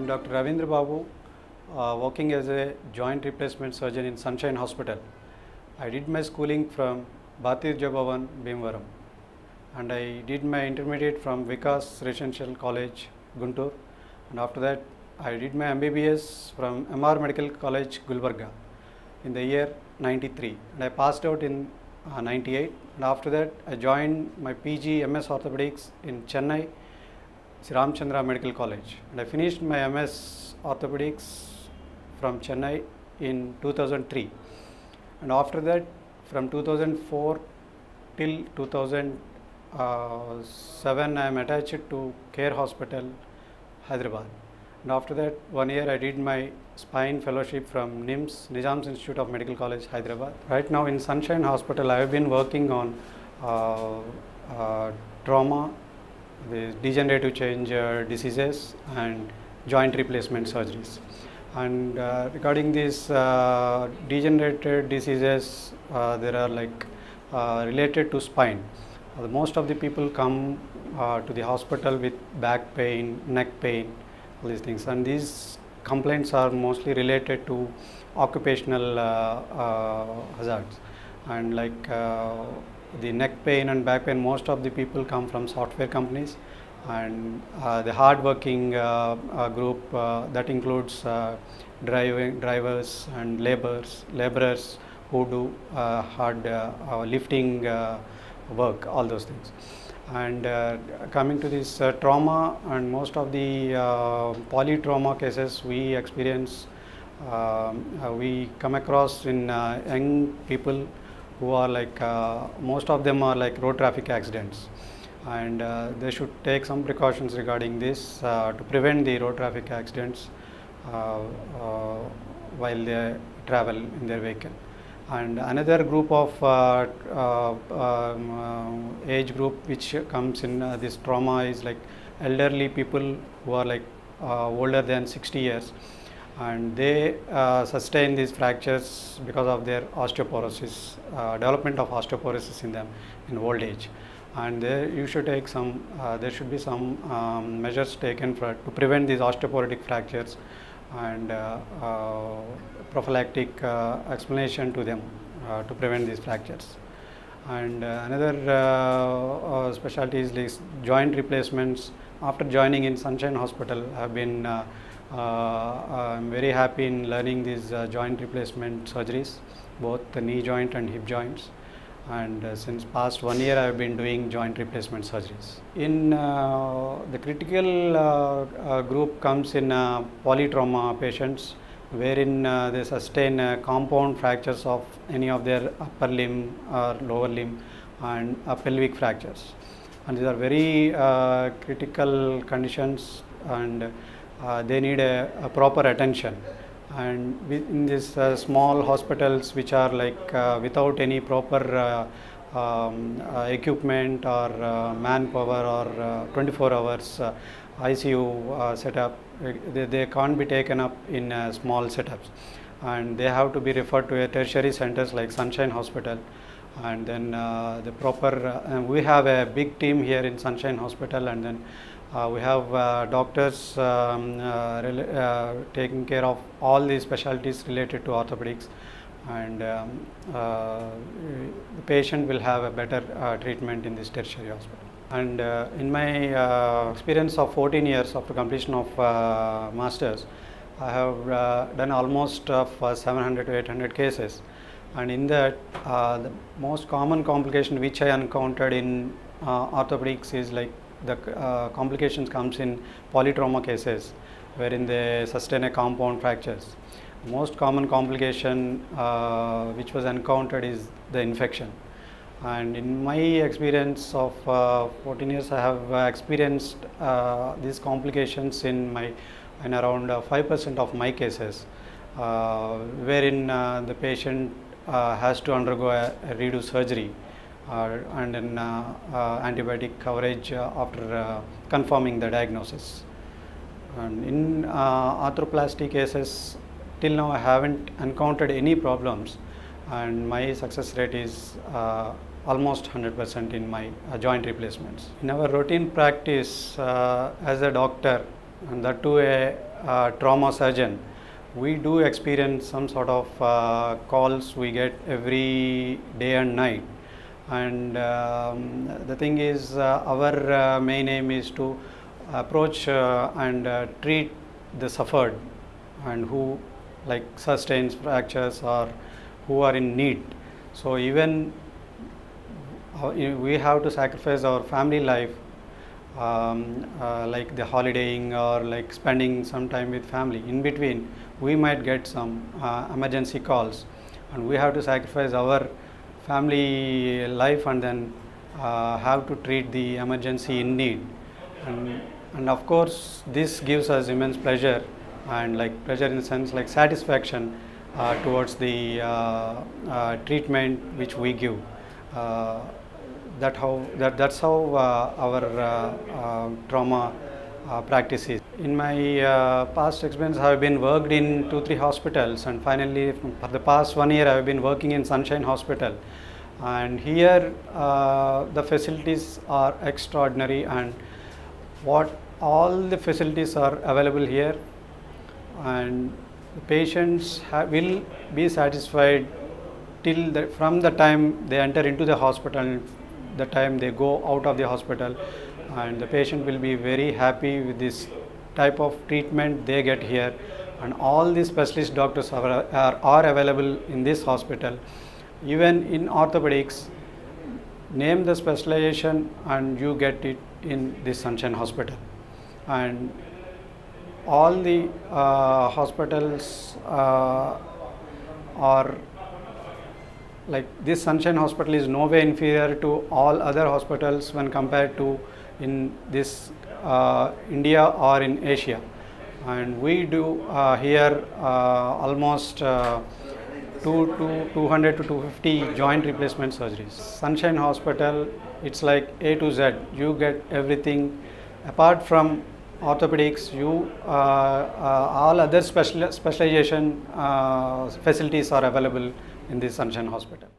Dr. Ravindra Babu, working as a joint replacement surgeon in Sunshine Hospital. I did my schooling from Bhatir Bhavan, Bhimavaram, and I did my intermediate from Vikas Residential College, Guntur, and after that I did my MBBS from MR Medical College, Gulbarga in the year 93, and I passed out in 98, and after that I joined my PG MS Orthopedics in Chennai, Sri Ramchandra Medical College, and I finished my MS Orthopedics from Chennai in 2003, and after that from 2004 till 2007 I am attached to Care Hospital, Hyderabad, and after that 1 year I did my spine fellowship from NIMS, Nizam's Institute of Medical College, Hyderabad. Right now in Sunshine Hospital I have been working on trauma, the degenerative change diseases and joint replacement surgeries. And regarding these degenerative diseases, there are related to spine. Most of the people come to the hospital with back pain, neck pain, all these things, and these complaints are mostly related to occupational hazards, and the neck pain and back pain, most of the people come from software companies, and the hard working group that includes drivers and laborers who do hard lifting work, all those things. And coming to this trauma, and most of the polytrauma cases we experience, we come across in young people who are most of them are like road traffic accidents, and they should take some precautions regarding this to prevent the road traffic accidents while they travel in their vehicle. And another group of age group which comes in this trauma is like elderly people who are older than 60 years, and they sustain these fractures because of their osteoporosis, development of osteoporosis in them in old age, and there should be some measures taken to prevent these osteoporotic fractures, and prophylactic explanation to them to prevent these fractures. And another specialty is like joint replacements. After joining in Sunshine Hospital, I have been I'm very happy in learning these joint replacement surgeries, both the knee joint and hip joints, and since past 1 year I have been doing joint replacement surgeries. In the critical group comes in polytrauma patients, wherein they sustain compound fractures of any of their upper limb or lower limb, and pelvic fractures, and these are very critical conditions, and they need a proper attention. And in these small hospitals which are without any proper equipment or manpower or 24 hours ICU setup, they can't be taken up in small setups, and they have to be referred to a tertiary centers like Sunshine Hospital. And then the proper we have a big team here in Sunshine Hospital, and then we have doctors taking care of all the specialties related to orthopedics, and the patient will have a better treatment in this tertiary hospital. And in my experience of 14 years after completion of masters, I have done almost 700 to 800 cases, and in that the most common complication which I encountered in orthopedics is the complications comes in polytrauma cases, wherein they sustain a compound fractures. Most common complication which was encountered is the infection, and in my experience of 14 years I have experienced these complications in around 5% of my cases, wherein the patient has to undergo a redo surgery and then antibiotic coverage after confirming the diagnosis. And in arthroplasty cases, till now I haven't encountered any problems, and my success rate is almost 100% in my joint replacements. In our routine practice as a doctor, and that too a trauma surgeon, we do experience some sort of calls we get every day and night. And the thing is, our main aim is to approach and treat the suffered and who like sustains fractures or who are in need. So even we have to sacrifice our family life, like the holidaying or like spending some time with family. In between, we might get some emergency calls, and we have to sacrifice our family life and then have to treat the emergency in need. And of course, this gives us immense pleasure, and like pleasure in the sense like satisfaction towards the treatment which we give. That's how our trauma practice is. In my past experience, I have been worked in 2-3 hospitals, and finally for the past 1 year I have been working in Sunshine Hospital. And here the facilities are extraordinary, and what all the facilities are available here, and the patients will be satisfied from the time they enter into the hospital, the time they go out of the hospital, and the patient will be very happy with this type of treatment they get here. And all the specialist doctors are available in this hospital. Even in orthopedics, name the specialization and you get it in this Sunshine Hospital. And all the hospitals are like this. Sunshine Hospital is no way inferior to all other hospitals when compared to in this India or in Asia. And we do here almost 200 to 250 joint replacement surgeries. Sunshine Hospital, it's like A to Z. You get everything. Apart from orthopedics, you all other specialization facilities are available in this Sunshine Hospital.